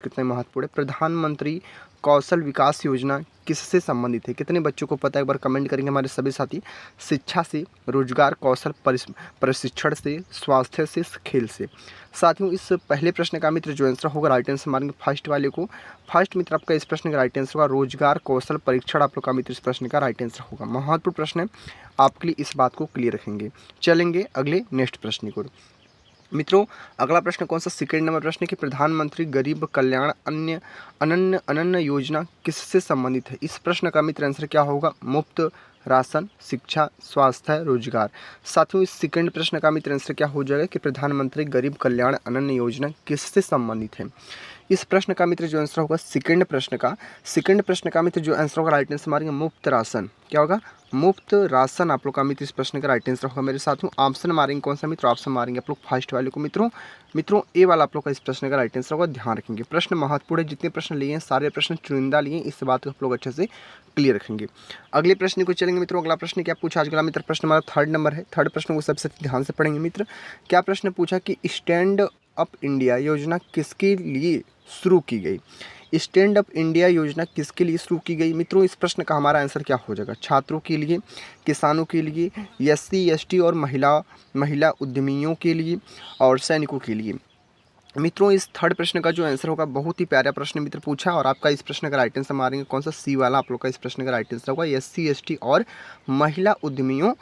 कितने महत्वपूर्ण है। प्रधानमंत्री कौशल विकास योजना किससे संबंधित है, कितने बच्चों को पता है, एक बार कमेंट करेंगे हमारे सभी साथी। शिक्षा से, रोजगार, कौशल प्रशिक्षण से, स्वास्थ्य से, खेल से। साथियों इस पहले प्रश्न का मित्र जो आंसर होगा राइट आंसर मारेंगे फर्स्ट वाले को। फर्स्ट मित्र आपका इस प्रश्न का राइट आंसर होगा रोजगार कौशल परीक्षण, आप लोग का मित्र इस प्रश्न का राइट आंसर होगा। महत्वपूर्ण प्रश्न है, आपके लिए इस बात को क्लियर रखेंगे। चलेंगे अगले नेक्स्ट प्रश्न को। मित्रों अगला प्रश्न कौन सा, सेकंड नंबर प्रश्न कि प्रधानमंत्री गरीब कल्याण अनन्य योजना किससे संबंधित है। इस प्रश्न का मित्र आंसर क्या होगा, मुफ्त राशन, शिक्षा, स्वास्थ्य, रोजगार। साथियों इस सेकंड प्रश्न का मित्र आंसर क्या हो जाएगा कि प्रधानमंत्री गरीब कल्याण अनन्य योजना किससे संबंधित है। इस प्रश्न का मित्र जो आंसर होगा सेकंड प्रश्न का मित्र जो आंसर होगा राइट आंसर मारेंगे मुफ्त राशन। क्या होगा, मुफ्त राशन आप लोग का मित्र इस प्रश्न का राइट आंसर होगा मेरे साथियों। ऑप्शन मारेंगे कौन सा मित्र, ऑप्शन मारेंगे आप लोग फर्स्ट वाले को। मित्रों ए वाला आप लोग का इस प्रश्न का राइट आंसर होगा, ध्यान रखेंगे। प्रश्न महत्वपूर्ण है, जितने प्रश्न लिए हैं सारे प्रश्न चुनिंदा लिए, इस बात को आप लोग अच्छे से क्लियर रखेंगे। अगले प्रश्न को चलेंगे मित्रों। अगला प्रश्न क्या पूछा आज का मित्र, प्रश्न हमारा थर्ड नंबर है। थर्ड प्रश्न को सबसे ध्यान से पढ़ेंगे मित्र। क्या प्रश्न पूछा कि स्टैंड अप इंडिया योजना किसके लिए शुरू की गई। स्टैंड अप इंडिया योजना किसके लिए शुरू की गई। मित्रों इस प्रश्न का हमारा आंसर क्या हो जाएगा, छात्रों के लिए, किसानों के लिए, SC ST और महिला उद्यमियों के लिए और सैनिकों के लिए। मित्रों इस थर्ड प्रश्न का जो आंसर होगा बहुत ही प्यारा प्रश्न मित्र पूछा, और आपका इस प्रश्न का राइट आंसर मारेंगे कौन सा, सी वाला आप लोग का इस प्रश्न का राइट आंसर होगा, SC ST और महिला उद्यमियों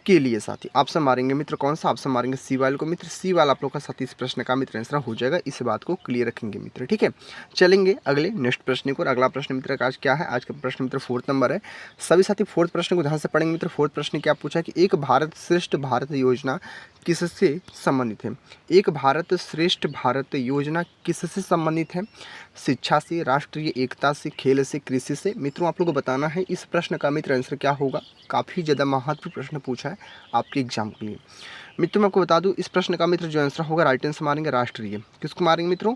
के लिए। साथी ऑप्शन मारेंगे मित्र कौन सा, ऑप्शन मारेंगे सी वाले को मित्र। सी वाला आप लोग का साथी इस प्रश्न का मित्र आंसर हो जाएगा, इस बात को क्लियर रखेंगे मित्र, ठीक है। चलेंगे अगले नेक्स्ट प्रश्न को। और अगला प्रश्न मित्र का आज क्या है, आज का प्रश्न मित्र फोर्थ नंबर है। सभी साथी फोर्थ प्रश्न को ध्यान से पढ़ेंगे मित्र। फोर्थ प्रश्न क्या पूछा कि एक भारत श्रेष्ठ भारत योजना किससे संबंधित है। एक भारत श्रेष्ठ भारत योजना किससे संबंधित है। शिक्षा से, राष्ट्रीय एकता से, खेल से, कृषि से। मित्रों आप लोग को बताना है इस प्रश्न का मित्र आंसर क्या होगा, काफ़ी ज़्यादा महत्वपूर्ण प्रश्न पूछा है आपके एग्जाम के लिए। मित्रों मैं आपको बता दूं इस प्रश्न का मित्र जो आंसर होगा राइट आंसर मारेंगे राष्ट्रीय। किसको मारेंगे मित्रों,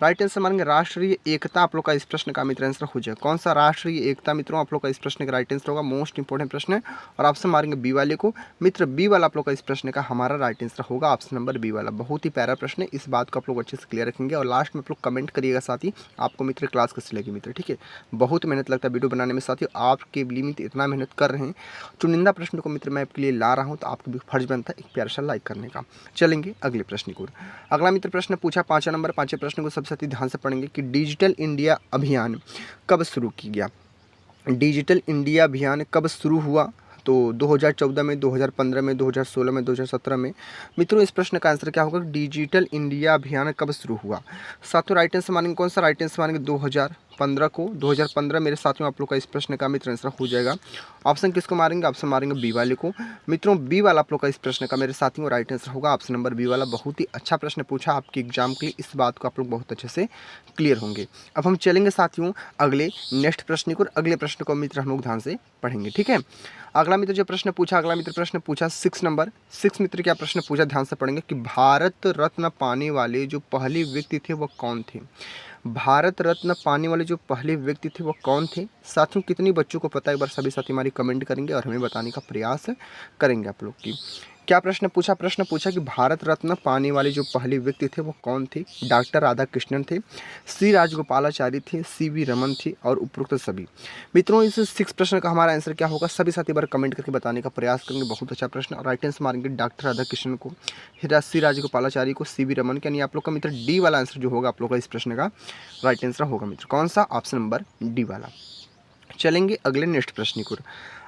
राइट आंसर मारेंगे राष्ट्रीय एकता आप लोग का इस प्रश्न का मित्र आंसर हो जाएगा। कौन सा, राष्ट्रीय एकता मित्रों आप लोग का इस प्रश्न का राइट आंसर होगा, मोस्ट इंपॉर्टेंट प्रश्न है। और ऑप्शन मारेंगे बी वाले को मित्र, बी वाला आप लोग का इस प्रश्न का हमारा राइट आंसर होगा, ऑप्शन नंबर बी वाला। बहुत ही प्यारा प्रश्न है, इस बात को आप लोग अच्छे से क्लियर रखेंगे। और लास्ट में आप लोग कमेंट करिएगा साथी आपको मित्र क्लास कैसी लगी मित्र, ठीक है। बहुत मेहनत लगता है वीडियो बनाने में साथी, आपके लिए मित्र इतना मेहनत कर रहे हैं, चुनिंदा प्रश्न को मित्र मैं आपके लिए ला रहा हूँ, तो आपका भी फर्ज बनता है एक प्यारा सा लाइक करने का। चलेंगे अगले प्रश्न को। अगला मित्र प्रश्न पूछा 5 नंबर। 5वें प्रश्न को सबसे ध्यान से पढ़ेंगे कि डिजिटल इंडिया अभियान कब शुरू किया गया। डिजिटल इंडिया अभियान कब शुरू हुआ, तो 2014 में, 2015 में, 2016 में, 2017 में। मित्रों इस प्रश्न का आंसर क्या होगा, डिजिटल इंडिया अभियान कब शुरू हुआ। साथियों राइट आंसर मानेंगे कौन सा, राइट आंसर मानेंगे 2015 को। 2015 मेरे साथियों आप लोग का इस प्रश्न का मित्र आंसर हो जाएगा। ऑप्शन किसको मारेंगे, ऑप्शन मारेंगे बी वाले को। मित्रों बी वाला आप लोग का इस प्रश्न का मेरे साथियों राइट आंसर होगा, ऑप्शन नंबर बी वाला। बहुत ही अच्छा प्रश्न पूछा आपके एग्जाम के लिए, इस बात को आप लोग बहुत अच्छे से क्लियर होंगे। अब हम चलेंगे साथियों अगले नेक्स्ट प्रश्न को। अगले प्रश्न को मित्र हम लोग ध्यान से पढ़ेंगे, ठीक है। अगला मित्र जो प्रश्न पूछा, अगला मित्र प्रश्न पूछा 6 नंबर। 6 मित्र क्या प्रश्न पूछा, ध्यान से पढ़ेंगे कि भारत रत्न पाने वाले जो पहले व्यक्ति थे वह कौन थे। भारत रत्न पाने वाले जो पहले व्यक्ति थे वो कौन थे। साथियों कितनी बच्चों को पता है, एक बार सभी साथी हमारी कमेंट करेंगे और हमें बताने का प्रयास करेंगे आप लोग की। क्या प्रश्न पूछा, प्रश्न पूछा कि भारत रत्न पाने वाले जो पहले व्यक्ति थे वो कौन थे। डॉक्टर राधाकृष्णन थे, श्री राजगोपालाचारी थे, CV रमन थे और उपरोक्त सभी। मित्रों इस 6 प्रश्न का हमारा आंसर क्या होगा, सभी साथी बार कमेंट करके बताने का प्रयास करेंगे। बहुत अच्छा प्रश्न। और राइट आंसर मारेंगे डॉक्टर राधाकृष्णन को, श्री राजगोपालाचारी को, CV रमन के। यानी आप लोग का मित्र डी वाला आंसर जो होगा आप लोग का इस प्रश्न का राइट आंसर होगा मित्र, कौन सा, ऑप्शन नंबर डी वाला। चलेंगे अगले नेक्स्ट प्रश्न को।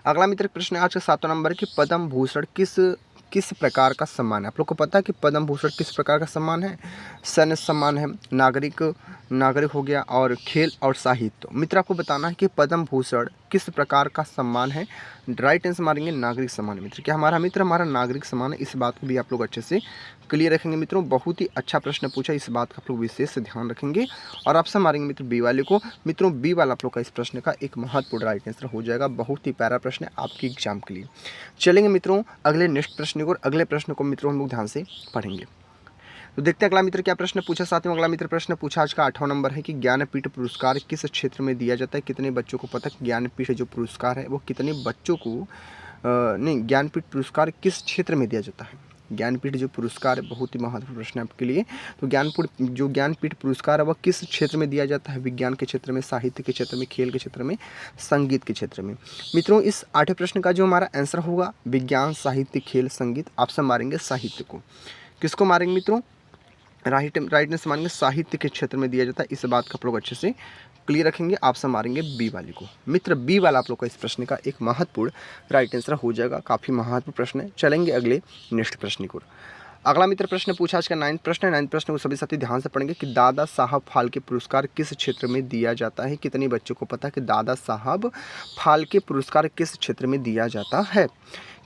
अगला मित्र प्रश्न आज का 7वां नंबर कि पद्म भूषण किस प्रकार का सम्मान है। आप लोग को पता है कि पद्म भूषण किस प्रकार का सम्मान है। सैन्य सम्मान है, नागरिक हो गया, और खेल और साहित्य। मित्र आपको बताना है कि पद्म भूषण किस प्रकार का सम्मान है। राइट आंसर मारेंगे नागरिक सम्मान मित्र। क्या हमारा मित्र हमारा नागरिक सम्मान है, इस बात को भी आप लोग अच्छे से क्लियर रखेंगे मित्रों। बहुत ही अच्छा प्रश्न पूछा, इस बात का आप लोग विशेष ध्यान रखेंगे। और ऑप्शन मारेंगे मित्र बी वाले को। मित्रों बी वाला आप लोग का इस प्रश्न का एक महत्वपूर्ण राइट आंसर हो जाएगा। बहुत ही प्यारा प्रश्न है आपके एग्जाम के लिए। चलेंगे मित्रों अगले नेक्स्ट प्रश्न को। अगले प्रश्न को मित्रों हम लोग ध्यान से पढ़ेंगे। तो देखते हैं अगला मित्र क्या प्रश्न पूछा। साथियों अगला मित्र प्रश्न पूछा आज का 8वां नंबर है कि ज्ञानपीठ पुरस्कार किस क्षेत्र में दिया जाता है। कितने बच्चों को पता है ज्ञानपीठ जो पुरस्कार है वो कितने बच्चों को ज्ञानपीठ पुरस्कार किस क्षेत्र में दिया जाता है। ज्ञानपीठ जो पुरस्कार है बहुत ही महत्वपूर्ण प्रश्न है आपके लिए। तो ज्ञानपीठ पुरस्कार है वह किस क्षेत्र में दिया जाता है? विज्ञान के क्षेत्र में, साहित्य के क्षेत्र में, खेल के क्षेत्र में, संगीत के क्षेत्र में। मित्रों इस 8वें प्रश्न का जो हमारा आंसर होगा विज्ञान, साहित्य, खेल, संगीत, ऑप्शन मारेंगे साहित्य को। किसको मारेंगे मित्रों? राइट आंसर मारेंगे साहित्य के क्षेत्र में दिया जाता है। इस बात का आप लोग अच्छे से क्लियर रखेंगे। ऑप्शन मारेंगे बी वाली को। मित्र बी वाला आप लोग का इस प्रश्न का एक महत्वपूर्ण राइट आंसर हो जाएगा। काफ़ी महत्वपूर्ण प्रश्न है। चलेंगे अगले नेक्स्ट प्रश्न को। अगला मित्र प्रश्न पूछा आज का 9वां प्रश्न है। 9वां प्रश्न को सभी साथी ध्यान से पढ़ेंगे कि दादा साहब फाल्के पुरस्कार किस क्षेत्र में दिया जाता है? कितने बच्चों को पता है कि दादा साहब फाल्के पुरस्कार किस क्षेत्र में दिया जाता है?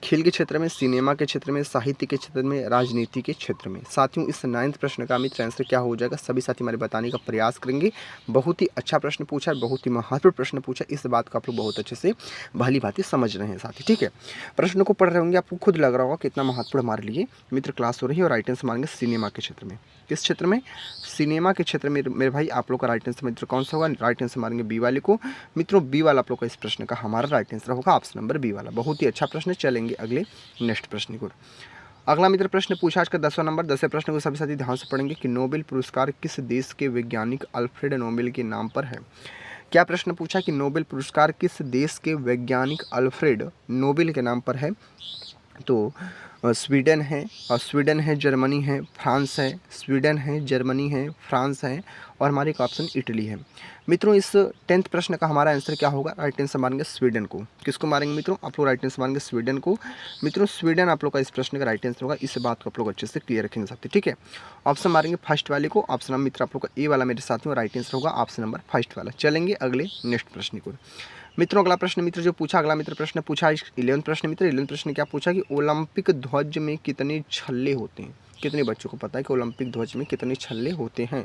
खेल के क्षेत्र में, सिनेमा के क्षेत्र में, साहित्य के क्षेत्र में, राजनीति के क्षेत्र में। साथियों इस 9वें प्रश्न का मित्र आंसर क्या हो जाएगा? सभी साथी हमारे बताने का प्रयास करेंगे। बहुत ही अच्छा प्रश्न पूछा है, बहुत ही महत्वपूर्ण प्रश्न पूछा। इस बात को आप लोग बहुत अच्छे से भली भांति समझ रहे हैं साथी। ठीक है, प्रश्न को पढ़ रहे होंगे, आपको खुद लग रहा होगा कितना महत्वपूर्ण हमारे लिए मित्र क्लास हो रही है। और राइट आंसर मांगे सिनेमा के क्षेत्र में। किस क्षेत्र में? सिनेमा के क्षेत्र में मेरे भाई आप लोग का राइट आंसर मित्र कौन सा होगा? राइट आंसर मारेंगे बी वाले को। मित्रों बी वाला आप लोग का इस प्रश्न का हमारा राइट आंसर होगा ऑप्शन नंबर बी वाला। बहुत ही अच्छा प्रश्न। चलेंगे अगले नेक्स्ट प्रश्न को। अगला मित्र प्रश्न पूछा आज का 10वां नंबर। 10वें प्रश्न को सभी साथी ध्यान से पढ़ेंगे कि नोबेल पुरस्कार किस देश के वैज्ञानिक अल्फ्रेड नोबेल के नाम पर है? क्या प्रश्न पूछा कि नोबेल पुरस्कार किस देश के वैज्ञानिक अल्फ्रेड नोबेल के नाम पर है? तो स्वीडन है, जर्मनी है, फ्रांस है। स्वीडन है, जर्मनी है, फ्रांस है और हमारे एक ऑप्शन इटली है। मित्रों इस 10th प्रश्न का हमारा आंसर क्या होगा? राइट आंसर मारेंगे स्वीडन को। किसको मारेंगे मित्रों? आप लोग राइट आंसर मारेंगे स्वीडन को। मित्रों स्वीडन आप लोग का इस प्रश्न का राइट आंसर होगा। इस बात को आप लोग अच्छे से क्लियर रखेंगे साथी। ठीक है, ऑप्शन मारेंगे फर्स्ट वाले को। ऑप्शन मित्र आप लोग का ए वाला मेरे साथियों राइट आंसर होगा ऑप्शन नंबर फर्स्ट वाला। चलेंगे अगले नेक्स्ट प्रश्न को। मित्रों अगला प्रश्न मित्र जो पूछा, अगला मित्र प्रश्न पूछा 11वां प्रश्न मित्र। 11वां प्रश्न क्या पूछा कि ओलंपिक ध्वज में कितने छल्ले होते हैं? कितने बच्चों को पता है कि ओलंपिक ध्वज में कितने छल्ले होते हैं?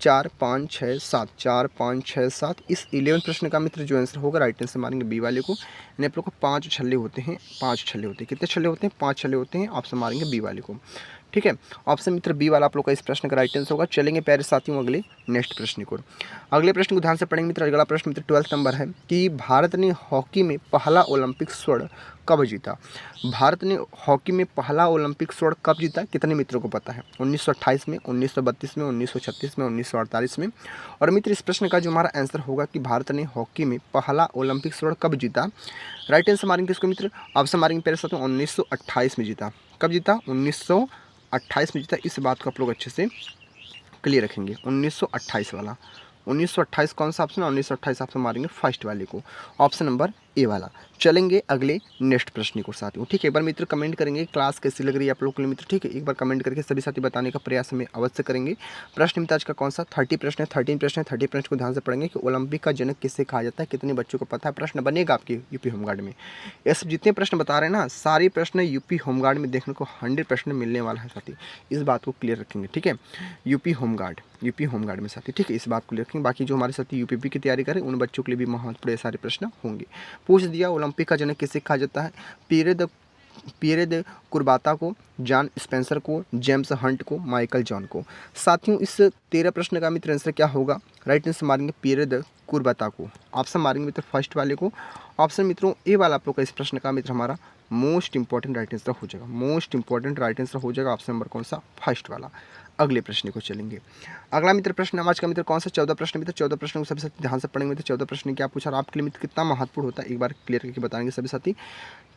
4, 5, 6, 7। 4, 5, 6, 7। इस 11वें प्रश्न का मित्र जो आंसर होगा राइट आंसर मारेंगे बी वाले को। यानी आप लोग को 5 छल्ले होते हैं। 5 छल्ले होते हैं। कितने छल्ले होते हैं? 5 छल्ले होते हैं। ऑप्शन मारेंगे बी वाले को। ठीक है, ऑप्शन मित्र बी वाला आप लोग का इस प्रश्न का राइट आंसर होगा। चलेंगे प्यारे साथियों अगले नेक्स्ट प्रश्न को। अगले प्रश्न को ध्यान से पढ़ेंगे मित्र। अगला प्रश्न मित्र 12वां नंबर है कि भारत ने हॉकी में पहला ओलंपिक स्वर्ण कब जीता? भारत ने हॉकी में पहला ओलंपिक स्वर्ण कब जीता? कितने मित्रों को पता है? 1928 में, 1932 में, 1936 में, 1948 में। और मित्र इस प्रश्न का जो हमारा आंसर होगा कि भारत ने हॉकी में पहला ओलंपिक स्वर्ण कब जीता? राइट आंसर मारेंगे किसको मित्र? ऑप्शन मारेंगे प्यारे साथियों 1928 में जीता। कब जीता? 1928 में जीता। इस बात को आप लोग अच्छे से क्लियर रखेंगे। 1928 वाला। 1928 कौन सा ऑप्शन है? 1928 ऑप्शन मारेंगे फर्स्ट वाले को, ऑप्शन नंबर ए वाला। चलेंगे अगले नेक्स्ट प्रश्न को साथियों। ठीक है, एक बार मित्र कमेंट करेंगे क्लास कैसी लग रही है आप लोग के लिए मित्र। ठीक है, एक बार कमेंट करके सभी साथी बताने का प्रयास हमें अवश्य करेंगे। प्रश्न मित्र आज का कौन सा? 30 प्रश्न है। 13 प्रश्न है। 30 प्रश्न को ध्यान से पढ़ेंगे कि ओलंपिक का जनक किससे कहा जाता है? कितने बच्चों को पता है? प्रश्न बनेगा आपके यूपी होमगार्ड में। ये सब जितने प्रश्न बता रहे हैं ना, सारे प्रश्न यूपी होमगार्ड में देखने को 100% मिलने वाला है साथी। इस बात को क्लियर रखेंगे। ठीक है, यूपी होमगार्ड में साथी। ठीक है, इस बात को रखेंगे। बाकी जो हमारे साथी यूपीपी की तैयारी करें उन बच्चों के लिए भी महत्वपूर्ण सारे प्रश्न होंगे। पूछ दिया ओलंपिक का जनक किसे कहा जाता है? पियरे द कुर्बाता को, जॉन स्पेंसर को, जेम्स हंट को, माइकल जॉन को। साथियों इस 13 प्रश्न का मित्र आंसर क्या होगा? राइट आंसर मारेंगे पियरे द कुर्बाता को। ऑप्शन मारेंगे मित्र फर्स्ट वाले को। ऑप्शन मित्रों ए वाला आप लोग का इस प्रश्न का मित्र हमारा मोस्ट इंपॉर्टेंट राइट आंसर हो जाएगा। मोस्ट इंपॉर्टेंट राइट आंसर हो जाएगा ऑप्शन नंबर कौन सा? फर्स्ट वाला। अगले प्रश्न को चलेंगे। अगला मित्र प्रश्न आज का मित्र कौन सा? 14 प्रश्न मित्र। 14 प्रश्न को सभी साथी ध्यान से पढ़ेंगे। तो 14 प्रश्न क्या पूछा और आपके लिए मित्र कितना महत्वपूर्ण होता है एक बार क्लियर करके बताएंगे सभी साथी।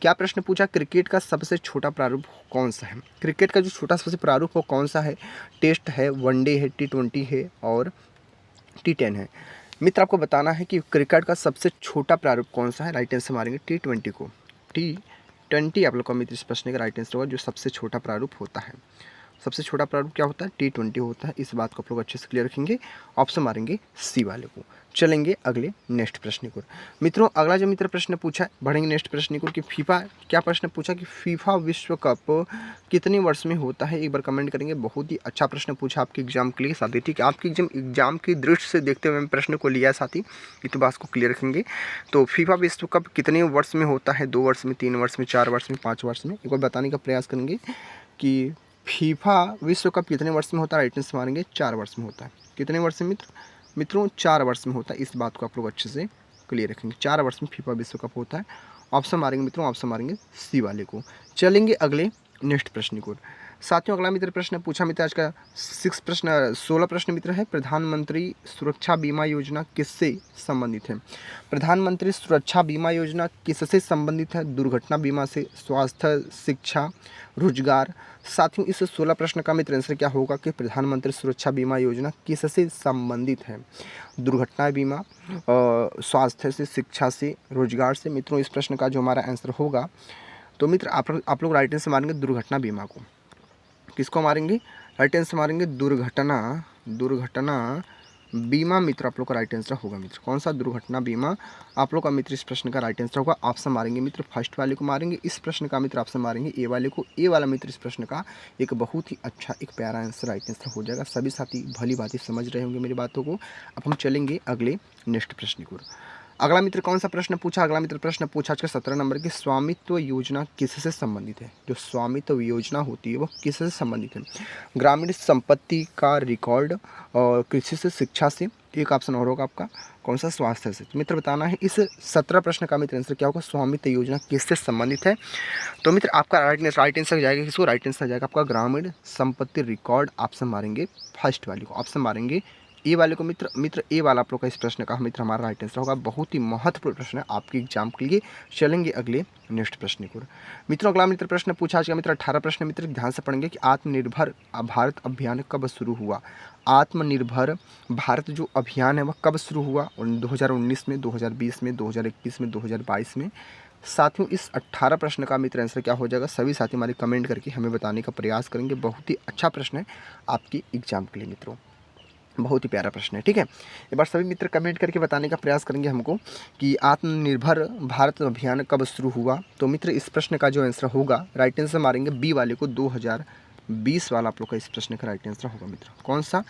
क्या प्रश्न पूछा? क्रिकेट का सबसे छोटा प्रारूप कौन सा है? क्रिकेट का जो छोटा सबसे प्रारूप वो कौन सा है? टेस्ट है, वनडे है, T20 है और T10 है। मित्र आपको बताना है कि क्रिकेट का सबसे छोटा प्रारूप कौन सा है? राइट आंसर मारेंगे T20 को। T20 आप लोग का मित्र इस प्रश्न का राइट आंसर होगा जो सबसे छोटा प्रारूप होता है। सबसे छोटा प्रारूप क्या होता है? T20 होता है। इस बात को आप लोग अच्छे से क्लियर रखेंगे। ऑप्शन मारेंगे सी वाले को। चलेंगे अगले नेक्स्ट प्रश्न को। मित्रों अगला जो मित्र प्रश्न पूछा है, बढ़ेंगे नेक्स्ट प्रश्न को कि फीफा क्या प्रश्न पूछा कि फीफा विश्व कप कितने वर्ष में होता है? एक बार कमेंट करेंगे। बहुत ही अच्छा प्रश्न पूछा आपके एग्जाम के लिए साथी। ठीक है, आपकी एग्जाम की दृष्टि से देखते हुए मैं प्रश्न को लिया है साथी, इस बात को क्लियर रखेंगे। तो फीफा विश्व कप कितने वर्ष में होता है? 2 वर्ष में, 3 वर्ष में, 4 वर्ष में, 5 वर्ष में? एक बार बताने का प्रयास करेंगे कि फीफा विश्व कप कितने वर्ष में होता है? राइट आंसर मारेंगे 4 वर्ष में होता है। कितने वर्ष में मित्रों? 4 वर्ष में होता है। इस बात को आप लोग अच्छे से क्लियर रखेंगे। 4 वर्ष में फीफा विश्व कप होता है। ऑप्शन मारेंगे मित्रों, ऑप्शन मारेंगे सी वाले को। चलेंगे अगले नेक्स्ट प्रश्न को। साथियों अगला मित्र प्रश्न पूछा मित्र, आज का 16 प्रश्न मित्र है, प्रधानमंत्री सुरक्षा बीमा योजना किससे संबंधित है? प्रधानमंत्री सुरक्षा बीमा योजना किससे संबंधित है? दुर्घटना बीमा से, स्वास्थ्य, शिक्षा, रोजगार। साथियों इस 16 प्रश्न का मित्र आंसर क्या होगा कि प्रधानमंत्री सुरक्षा बीमा योजना किससे संबंधित है? दुर्घटना बीमा, स्वास्थ्य से, शिक्षा से, रोजगार से। मित्रों इस प्रश्न का जो हमारा आंसर होगा, तो मित्र आप लोग राइट आंसर मारेंगे दुर्घटना बीमा को। किसको मारेंगे? राइट आंसर मारेंगे दुर्घटना बीमा। मित्र आप लोग का राइट आंसर होगा मित्र। कौन सा? दुर्घटना बीमा आप लोग का मित्र इस प्रश्न का राइट आंसर होगा। ऑप्शन मारेंगे मित्र, फर्स्ट वाले को मारेंगे। इस प्रश्न का मित्र ऑप्शन मारेंगे ए वाले को। ए वाला मित्र इस प्रश्न का एक बहुत ही अच्छा, एक प्यारा आंसर, राइट आंसर हो जाएगा। सभी साथी भली भांति समझ रहे होंगे मेरी बातों को। अब हम चलेंगे अगले नेक्स्ट प्रश्न की ओर। अगला मित्र कौन सा प्रश्न पूछा? अगला मित्र प्रश्न पूछा आज का 17 नंबर की, स्वामित्व योजना किससे संबंधित है? जो स्वामित्व योजना होती है वो किससे संबंधित है? ग्रामीण संपत्ति का रिकॉर्ड, और कृषि से, शिक्षा से। एक ऑप्शन और होगा आपका, कौन सा? स्वास्थ्य से। तो मित्र बताना है इस 17 प्रश्न का मित्र आंसर क्या होगा? स्वामित्व योजना किससे संबंधित है? तो मित्र आपका राइट आंसर जाएगा किसको? राइट आंसर जाएगा आपका ग्रामीण संपत्ति रिकॉर्ड। ऑप्शन मारेंगे फर्स्ट वाले को, ऑप्शन मारेंगे ए वाले को। मित्र ए वाला आप लोग का इस प्रश्न का मित्र हमारा राइट आंसर होगा। बहुत ही महत्वपूर्ण प्रश्न है आपके एग्जाम के लिए। चलेंगे अगले नेक्स्ट प्रश्न की ओर। मित्रों अगला मित्र प्रश्न पूछा आज का मित्र 18 प्रश्न मित्र ध्यान से पढ़ेंगे कि आत्मनिर्भर भारत अभियान कब शुरू हुआ? आत्मनिर्भर भारत जो अभियान है वह कब शुरू हुआ? 2019 में, 2020 में, 2021 में, 2022 में। साथियों इस 18 प्रश्न का मित्र आंसर क्या हो जाएगा? सभी साथी हमारे कमेंट करके हमें बताने का प्रयास करेंगे। बहुत ही अच्छा प्रश्न है आपकी एग्जाम के लिए मित्रों, बहुत ही प्यारा प्रश्न है। ठीक है, एक बार सभी मित्र कमेंट करके बताने का प्रयास करेंगे हमको कि आत्मनिर्भर भारत अभियान कब शुरू हुआ। तो मित्र इस प्रश्न का जो आंसर होगा, राइट आंसर मारेंगे बी वाले को, 2020 वाला आप लोग का इस प्रश्न का राइट आंसर होगा मित्र। कौन सा?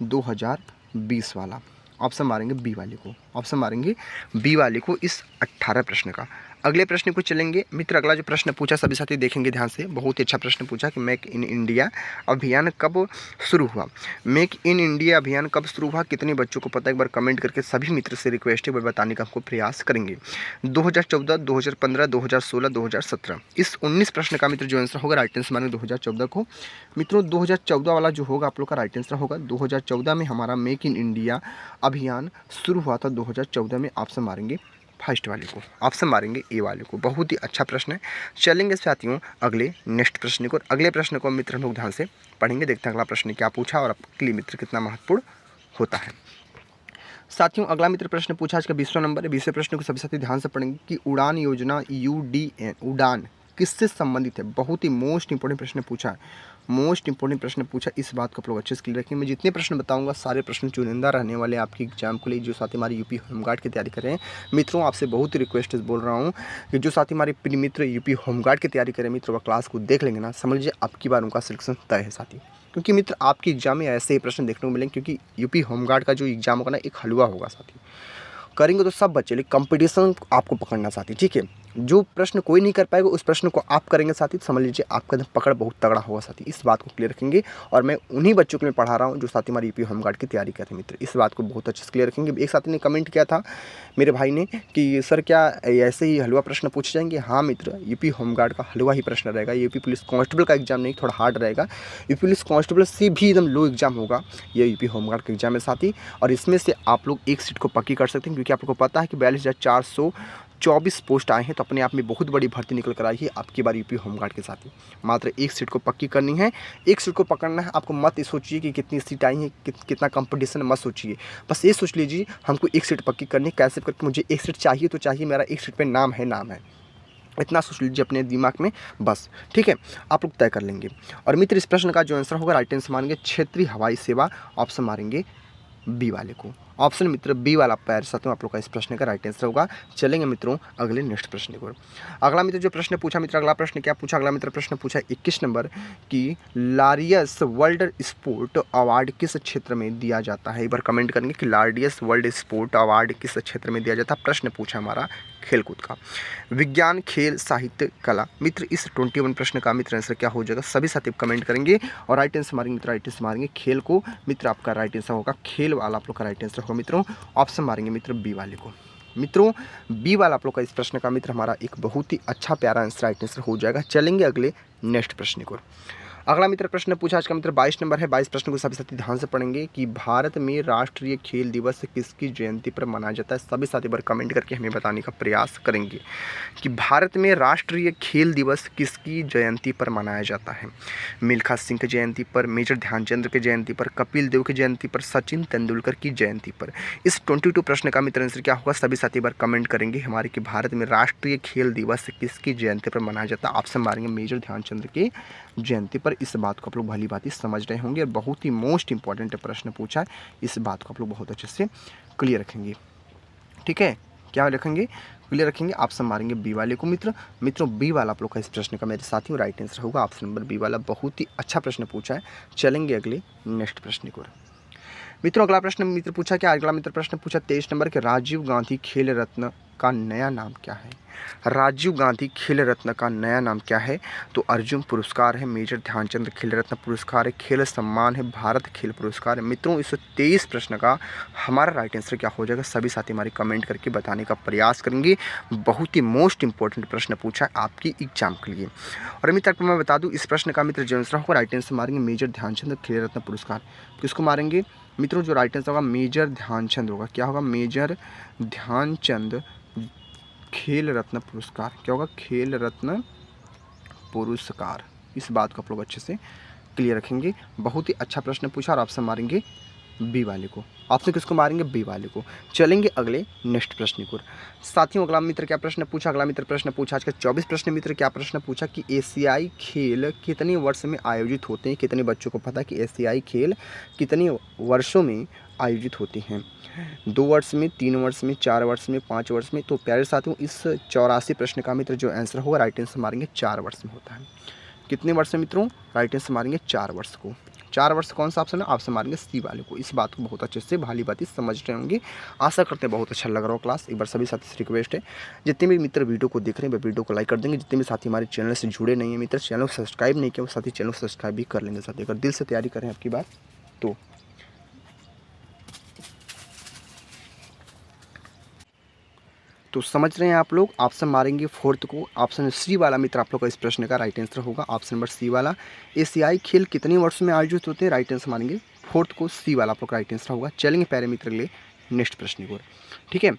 2020 वाला। ऑप्शन मारेंगे बी वाले को, ऑप्शन मारेंगे बी वाले को इस 18 प्रश्न का। अगले प्रश्न को चलेंगे मित्र। अगला जो प्रश्न पूछा सभी साथी देखेंगे ध्यान से, बहुत ही अच्छा प्रश्न पूछा कि मेक इन इंडिया अभियान कब शुरू हुआ? मेक इन इंडिया अभियान कब शुरू हुआ? कितने बच्चों को पता है? एक बार कमेंट करके सभी मित्र से रिक्वेस्ट है, बताने का हमको प्रयास करेंगे। 2014, 2015, 2016, 2017। इस 19 प्रश्न का मित्र जो आंसर होगा, राइट आंसर मानेंगे 2014 को। मित्रों 2014 वाला जो होगा आप लोग का राइट आंसर होगा। 2014 में हमारा मेक इन इंडिया अभियान शुरू हुआ था 2014 में। ऑप्शन मारेंगे फर्स्ट वाले को, ऑप्शन मारेंगे ए वाले को। बहुत ही अच्छा प्रश्न है। चलेंगे साथियों अगले नेक्स्ट प्रश्न को। अगले प्रश्न को मित्र हम लोग ध्यान से पढ़ेंगे, देखते हैं अगला प्रश्न क्या पूछा और आपके लिए मित्र कितना महत्वपूर्ण होता है। साथियों अगला मित्र प्रश्न पूछा आज का 20वां नंबर है। 20वें प्रश्न को सभी साथी ध्यान से पढ़ेंगे कि उड़ान योजना UDN उड़ान किससे संबंधित है? बहुत ही मोस्ट इंपॉर्टेंट प्रश्न पूछा है, मोस्ट इंपॉर्टेंट प्रश्न पूछा। इस बात को आप लोग अच्छे से क्लियर रखेंगे। मैं जितने प्रश्न बताऊंगा सारे प्रश्न चुनिंदा रहने वाले आपकी एग्जाम के लिए। जो साथी हमारी यूपी होमगार्ड की तैयारी कर रहे हैं मित्रों, आपसे बहुत ही रिक्वेस्ट बोल रहा हूँ कि जो साथी हमारे प्रिय मित्र यूपी होमगार्ड की तैयारी करें मित्र, वह क्लास को देख लेंगे ना, समझ लीजिए आपकी बार उनका सिलेक्शन तय है साथी। क्योंकि मित्र आपकी एग्जाम में ऐसे ही प्रश्न देखने को मिलेंगे, क्योंकि यूपी होमगार्ड का जो एग्जाम होगा ना, एक हलवा होगा साथी। करेंगे तो सब बच्चे, लेकिन कंपटीशन आपको पकड़ना साथी। ठीक है, जो प्रश्न कोई नहीं कर पाएगा उस प्रश्न को आप करेंगे साथी, समझ लीजिए आपका पकड़ बहुत तगड़ा होगा साथी। इस बात को क्लियर रखेंगे। और मैं उन्हीं बच्चों के लिए पढ़ा रहा हूँ जो साथी हमारी यूपी होमगार्ड की तैयारी कर रहे हैं मित्र। इस बात को बहुत अच्छे से क्लियर रखेंगे। एक साथी ने कमेंट किया था मेरे भाई ने कि सर क्या ऐसे ही हलवा प्रश्न पूछे जाएंगे? हाँ मित्र, यूपी होमगार्ड का हलवा ही प्रश्न रहेगा। यूपी पुलिस कांस्टेबल का एग्जाम नहीं, थोड़ा हार्ड रहेगा। यूपी पुलिस कांस्टेबल से भी एकदम लो एग्जाम होगा ये यूपी होमगार्ड का एग्जाम है साथी। और इसमें से आप लोग एक सीट को पक्की कर सकते हैं, क्योंकि आप लोग को पता है कि 42,424 पोस्ट आए हैं। तो अपने आप में बहुत बड़ी भर्ती निकल कर आई है आपकी बार यूपी होमगार्ड के साथ ही। मात्र एक सीट को पक्की करनी है, एक सीट को पकड़ना है आपको। मत सोचिए कि कितनी सीट आई है, कितना कंपटीशन, मत सोचिए। बस ये सोच लीजिए हमको एक सीट पक्की करनी है। कैसे करके मुझे एक सीट चाहिए तो चाहिए, मेरा एक सीट पे नाम है, नाम है। इतना सोच लीजिए अपने दिमाग में बस। ठीक है, आप लोग तय कर लेंगे। और मित्र इस प्रश्न का जो आंसर होगा, राइट आंसर मारेंगे क्षेत्रीय हवाई सेवा। ऑप्शन मारेंगे बी वाले को, ऑप्शन मित्र बी वाला पैर साथियों आप लोग का इस प्रश्न का राइट आंसर होगा। चलेंगे मित्रों अगले नेक्स्ट प्रश्न को। अगला मित्र जो प्रश्न पूछा मित्र, अगला प्रश्न क्या पूछा? अगला मित्र प्रश्न पूछा 21 नंबर की लार्डियस वर्ल्ड स्पोर्ट अवार्ड किस क्षेत्र में दिया जाता है? एक बार कमेंट करेंगे कि लार्डियस वर्ल्ड स्पोर्ट अवार्ड किस क्षेत्र में दिया जाता है। प्रश्न पूछा हमारा खेलकूद का, विज्ञान, खेल, साहित्य, कला। मित्र इस 21 प्रश्न का मित्र आंसर क्या हो जाएगा? सभी साथी कमेंट करेंगे और राइट आंसर मारेंगे मित्र, राइट आंसर मारेंगे खेल को। मित्र आपका राइट आंसर होगा खेल वाला आप लोग का राइट आंसर होगा मित्रों। ऑप्शन मारेंगे मित्र बी वाले को। मित्रों बी वाला आप लोग का इस प्रश्न का मित्र हमारा एक बहुत ही अच्छा प्यारा आंसर राइट आंसर हो जाएगा। चलेंगे अगले नेक्स्ट प्रश्न को। अगला मित्र प्रश्न पूछा आज का मित्र 22 नंबर है। 22 प्रश्न को सभी साथी ध्यान से पढ़ेंगे कि भारत में राष्ट्रीय खेल दिवस किसकी जयंती पर मनाया जाता है। सभी साथी बार कमेंट करके हमें बताने का प्रयास करेंगे कि भारत में राष्ट्रीय खेल दिवस किसकी जयंती पर मनाया जाता है। मिल्खा सिंह की जयंती पर, मेजर ध्यानचंद की जयंती पर, कपिल देव की जयंती पर, सचिन तेंदुलकर की जयंती पर। इस 22 प्रश्न का मित्र आंसर क्या होगा, सभी साथी बार कमेंट करेंगे हमारे कि भारत में राष्ट्रीय खेल दिवस किसकी जयंती पर मनाया जाता है। ऑप्शन मारेंगे मेजर ध्यानचंद की जयंती पर। इस बात को आप लोग भली भांति समझ रहे होंगे और बहुत ही मोस्ट इंपॉर्टेंट प्रश्न पूछा है, इस बात को आप लोग बहुत अच्छे से क्लियर रखेंगे। ठीक है, क्या रखेंगे, क्लियर रखेंगे। ऑप्शन मारेंगे बी वाले को मित्रों बी वाला आप लोग का इस प्रश्न का मेरे साथियों राइट आंसर होगा ऑप्शन नंबर बी वाला। बहुत ही अच्छा प्रश्न पूछा है। चलेंगे अगले नेक्स्ट प्रश्न को। मित्रों अगला प्रश्न मित्र पूछा क्या, अगला मित्र प्रश्न पूछा 23 नंबर के राजीव गांधी खेल रत्न का नया नाम क्या है। राजीव गांधी खेल रत्न का नया नाम क्या है, तो अर्जुन पुरस्कार है, मेजर ध्यानचंद खेल रत्न पुरस्कार है, खेल सम्मान है, भारत खेल पुरस्कार है। मित्रों इस 23 प्रश्न का हमारा राइट आंसर क्या हो जाएगा, सभी साथी हमारे कमेंट करके बताने का प्रयास करेंगे। बहुत ही मोस्ट इंपॉर्टेंट प्रश्न पूछा है आपकी एग्जाम के लिए। और मित्र मैं बता दूँ इस प्रश्न का मित्र जो आंसर होगा राइट आंसर मारेंगे मेजर ध्यानचंद खेल रत्न पुरस्कार। किसको मारेंगे मित्रों, जो राइट आंसर होगा मेजर ध्यानचंद होगा। क्या होगा, मेजर ध्यानचंद खेल रत्न पुरस्कार। क्या होगा, खेल रत्न पुरस्कार। इस बात को आप लोग अच्छे से क्लियर रखेंगे। बहुत ही अच्छा प्रश्न पूछा और ऑप्शन मारेंगे बी वाले को। ऑप्शन किसको मारेंगे, बी वाले को। चलेंगे अगले नेक्स्ट प्रश्न को। साथियों अगला मित्र क्या प्रश्न पूछा, अगला मित्र प्रश्न पूछा आज का 24 प्रश्न मित्र क्या प्रश्न पूछा कि एशियाई खेल कितने वर्ष में आयोजित होते हैं। कितने बच्चों को पता है कि एशियाई खेल कितने वर्षों में आयोजित होते हैं। 2 वर्ष में, 3 वर्ष में, 4 वर्ष में, 5 वर्ष में। तो प्यारे साथियों इस 84 प्रश्न का मित्र जो आंसर होगा राइट आंसर मारेंगे 4 वर्ष में होता है। कितने वर्ष में मित्रों, राइट आंसर मारेंगे 4 वर्ष को। 4 वर्ष कौन सा ऑप्शन है, ऑप्शन मारेंगे सी वाले को। इस बात को बहुत अच्छे से भाली बाती समझ रहे होंगे। आशा करते हैं बहुत अच्छा लग रहा हो क्लास। एक बार सभी साथी से रिक्वेस्ट है जितने भी मित्र वीडियो को देख रहे हैं वीडियो को लाइक कर देंगे। जितने भी साथी हमारे चैनल से जुड़े नहीं है मित्र, चैनल को सब्सक्राइब नहीं किया वो साथी चैनल को सब्सक्राइब भी कर लेंगे साथी, अगर दिल से तैयारी करें आपकी बात तो समझ रहे हैं आप लोग। ऑप्शन मारेंगे 4th को, ऑप्शन सी वाला मित्र आप लोग का इस प्रश्न का राइट आंसर होगा ऑप्शन नंबर सी वाला। एशियाई खेल कितने वर्ष में आयोजित होते हैं, राइट आंसर मारेंगे 4th को, सी वाला आप लोग का राइट आंसर होगा। चलेंगे प्यारे मित्र अगले नेक्स्ट प्रश्न को। ठीक है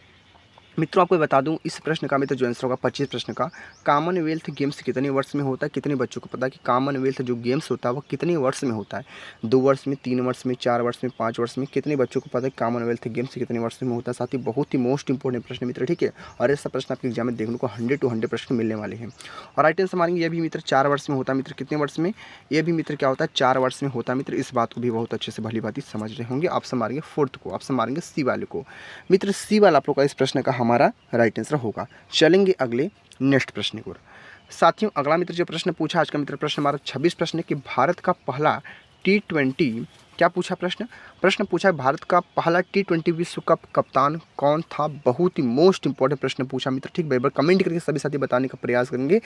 मित्रों आपको बता दूं इस प्रश्न का मित्र जो आंसर होगा 25 प्रश्न का, कॉमनवेल्थ गेम्स कितने वर्ष में होता है। कितने बच्चों को पता है कि कॉमनवेल्थ जो गेम्स होता है वो कितने वर्ष में होता है। 2 वर्ष में, 3 वर्ष में, 4 वर्ष में, 5 वर्ष में। कितने बच्चों को पता है कॉमनवेल्थ गेम्स कितने वर्ष में होता है। साथ ही बहुत ही मोस्ट इंपॉर्टेंट प्रश्न मित्र। ठीक है, और ऐसा प्रश्न आपके एग्जाम में देखने को 100 to 100 प्रश्न मिलने वाले हैं। और राइट आंसर मारेंगे ये भी मित्र 4 वर्ष में होता है मित्र। कितने वर्ष में, ये भी मित्र क्या होता है 4 वर्ष में होता है मित्र। इस बात को भी बहुत अच्छे से भली भांति समझ रहे होंगे। ऑप्शन मारेंगे 4th को, ऑप्शन मारेंगे सी वाले को। मित्र सी वाला आप लोग का इस प्रश्न का हमारा राइट आंसर होगा। चलेंगे अगले नेक्स्ट प्रश्न को। साथियों अगला मित्र जो प्रश्न पूछा आज का मित्र प्रश्न हमारा 26 प्रश्न है कि भारत का पहला T20 क्या पूछा प्रश्न पूछा है भारत का पहला T20 विश्व कप कप्तान कौन था। बहुत ही मोस्ट इंपॉर्टेंट प्रश्न पूछा मित्र। ठीक भाई कमेंट करके सभी साथी बताने का प्रयास करेंगे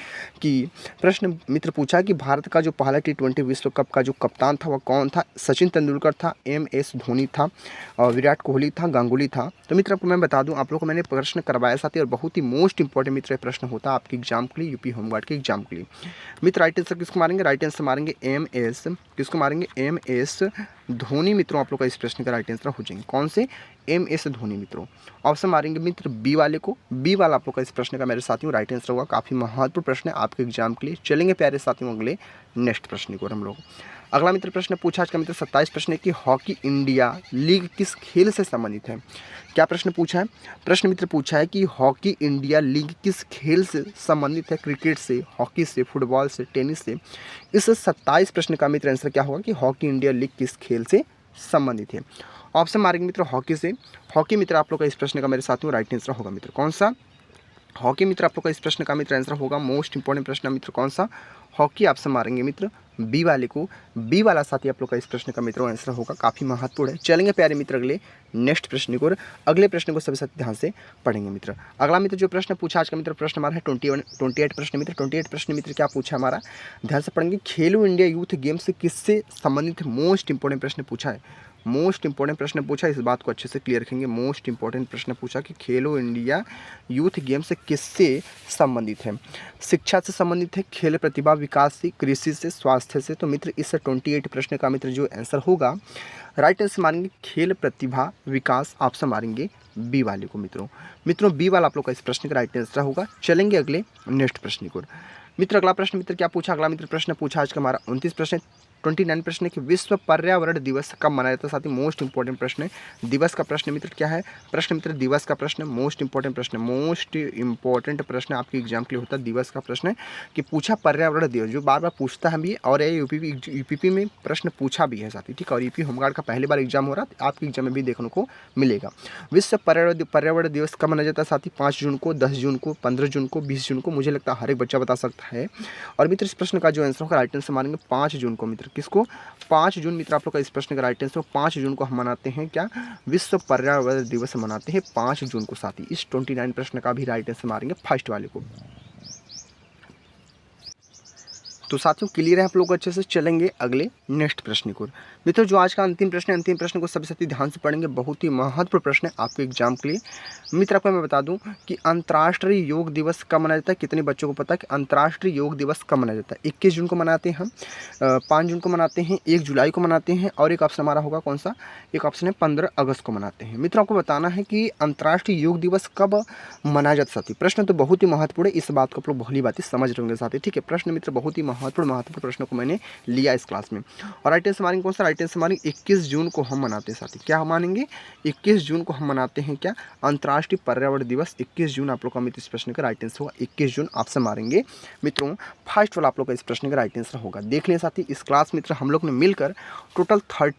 कि प्रश्न मित्र पूछा कि भारत का जो पहला T20 विश्व कप का जो कप्तान था वह कौन था। सचिन तेंदुलकर था, MS धोनी था, विराट कोहली था, गांगुली था। तो मित्र आपको मैं बता दूं आप लोगों को मैंने प्रश्न करवाया साथी और बहुत ही मोस्ट इंपॉर्टेंट मित्र प्रश्न होता है आपके एग्जाम के लिए, यूपी होमगार्ड के एग्जाम के लिए। मित्र राइट आंसर किसको मारेंगे, राइट आंसर मारेंगे MS, किसको मारेंगे MS धोनी। मित्रों आप लोग का इस प्रश्न का राइट आंसर हो जाएंगे कौन से, MS धोनी मित्रों। ऑप्शन मारेंगे मित्र बी वाले को, बी वाला आप लोग का इस प्रश्न का मेरे साथियों राइट आंसर होगा। काफ़ी महत्वपूर्ण प्रश्न है आपके एग्जाम के लिए। चलेंगे प्यारे साथियों अगले नेक्स्ट प्रश्न को हम लोग। अगला मित्र प्रश्न पूछा आज का मित्र 27 प्रश्न है कि हॉकी इंडिया लीग किस खेल से संबंधित है। क्या प्रश्न पूछा है, प्रश्न मित्र पूछा है कि हॉकी इंडिया लीग किस खेल से संबंधित है। क्रिकेट से, हॉकी से, फुटबॉल से, टेनिस से। इस 27 प्रश्न का मित्र आंसर क्या होगा कि हॉकी इंडिया लीग किस खेल से संबंधित है। ऑप्शन मारेंगे मित्र हॉकी से, हॉकी मित्र आप लोग का इस प्रश्न का मेरे साथियों राइट आंसर होगा मित्र कौन सा, हॉकी मित्र आप लोग का इस प्रश्न का मित्र आंसर होगा। मोस्ट इंपॉर्टेंट प्रश्न मित्र कौन सा, हॉकी। ऑप्शन मारेंगे मित्र बी वाले को, बी वाला साथी आप लोग का इस प्रश्न का मित्र आंसर होगा। काफ़ी महत्वपूर्ण है। चलेंगे प्यारे मित्र अगले नेक्स्ट प्रश्न को, अगले प्रश्न को सभी साथी ध्यान से पढ़ेंगे मित्र। अगला मित्र जो प्रश्न पूछा आज का मित्र प्रश्न हमारा है 28 प्रश्न मित्र। 28 प्रश्न मित्र क्या पूछा हमारा, ध्यान से पढ़ेंगे। खेलो इंडिया यूथ गेम्स से किससे संबंधित मोस्ट इंपॉर्टेंट प्रश्न पूछा है। मोस्ट इंपॉर्टेंट प्रश्न पूछा, इस बात को अच्छे से क्लियर रखेंगे। मोस्ट इंपॉर्टेंट प्रश्न पूछा कि खेलो इंडिया यूथ गेम्स किससे संबंधित है? शिक्षा से संबंधित है, खेल प्रतिभा विकास से, कृषि से, स्वास्थ्य से। तो मित्र इस 28 प्रश्न का मित्र जो आंसर होगा राइट आंसर मारेंगे खेल प्रतिभा विकास, ऑप्शन मारेंगे बी वाले को। मित्रों बी वाला आप लोग का इस प्रश्न का राइट आंसर होगा। चलेंगे अगले नेक्स्ट प्रश्न को। मित्र अगला प्रश्न मित्र क्या पूछा? अगला मित्र प्रश्न पूछा आज का हमारा 29 प्रश्न 29 प्रश्न है कि विश्व पर्यावरण दिवस कब मनाया जाता है? साथ ही मोस्ट इंपॉर्टेंट प्रश्न है दिवस का प्रश्न मित्र क्या है? प्रश्न मित्र दिवस का प्रश्न, मोस्ट इंपॉर्टेंट प्रश्न, मोस्ट इंपॉर्टेंट प्रश्न आपके एग्जाम के लिए होता है दिवस का प्रश्न है कि पूछा पर्यावरण दिवस, जो बार बार पूछता है भी और ये यूपीपी में प्रश्न पूछा भी है साथी, ठीक है। और यूपी होमगार्ड का पहली बार एग्जाम हो रहा है, आपके एग्जाम में भी देखने को मिलेगा। विश्व पर्यावरण दिवस कब मनाया जाता है साथी? 5 जून को, 10 जून को, 15 जून को, 20 जून को। मुझे लगता है हर एक बच्चा बता सकता है। और मित्र इस प्रश्न का जो आंसर होगा राइट आंसर मानेंगे 5 जून को। मित्र किसको? 5 जून मित्र आप लोग का इस प्रश्न का राइट आंसर 5 जून को हम मनाते हैं क्या? विश्व पर्यावरण दिवस मनाते हैं 5 जून को साथी। इस 29 प्रश्न का भी राइट आंसर मारेंगे फर्स्ट वाले को। तो साथियों क्लियर है आप लोग अच्छे से। चलेंगे अगले नेक्स्ट प्रश्न को। मित्रों जो आज का अंतिम प्रश्न को सभी साथी ध्यान से पढ़ेंगे, बहुत ही महत्वपूर्ण प्रश्न है आपके एग्जाम के लिए। मित्र आपको मैं बता दूं कि अंतर्राष्ट्रीय योग दिवस कब मनाया जाता है? कितने बच्चों को पता है कि अंतर्राष्ट्रीय योग दिवस कब मनाया जाता है? 21 जून को मनाते हैं हम, 5 जून को मनाते हैं, 1 जुलाई को मनाते हैं, और एक ऑप्शन हमारा होगा कौन सा? एक ऑप्शन है 15 अगस्त को मनाते हैं। मित्रों आपको बताना है कि अंतर्राष्ट्रीय योग दिवस कब मनाया जाता है साथी। प्रश्न तो बहुत ही महत्वपूर्ण है, इस बात को आप लोग भली बात समझ रहे होंगे साथी, ठीक है। प्रश्न मित्र बहुत ही महत्वपूर्ण प्रश्न को मैंने लिया इस क्लास में। और राइट आंसर मानेंगे कौन सा? राइट आंसर मानेंगे 21 जून को हम मनाते हैं साथी। क्या हम मानेंगे? 21 जून को हम मनाते हैं क्या? अंतर्राष्ट्रीय पर्यावरण दिवस 21 जून आप लोग का मित्र इस प्रश्न का राइट आंसर होगा 21 जून, ऑप्शन मारेंगे मित्रों फर्स्ट वाला आप लोग का इस प्रश्न का राइट आंसर होगा। देख लें साथी इस क्लास मित्र हम लोग ने मिलकर टोटल 30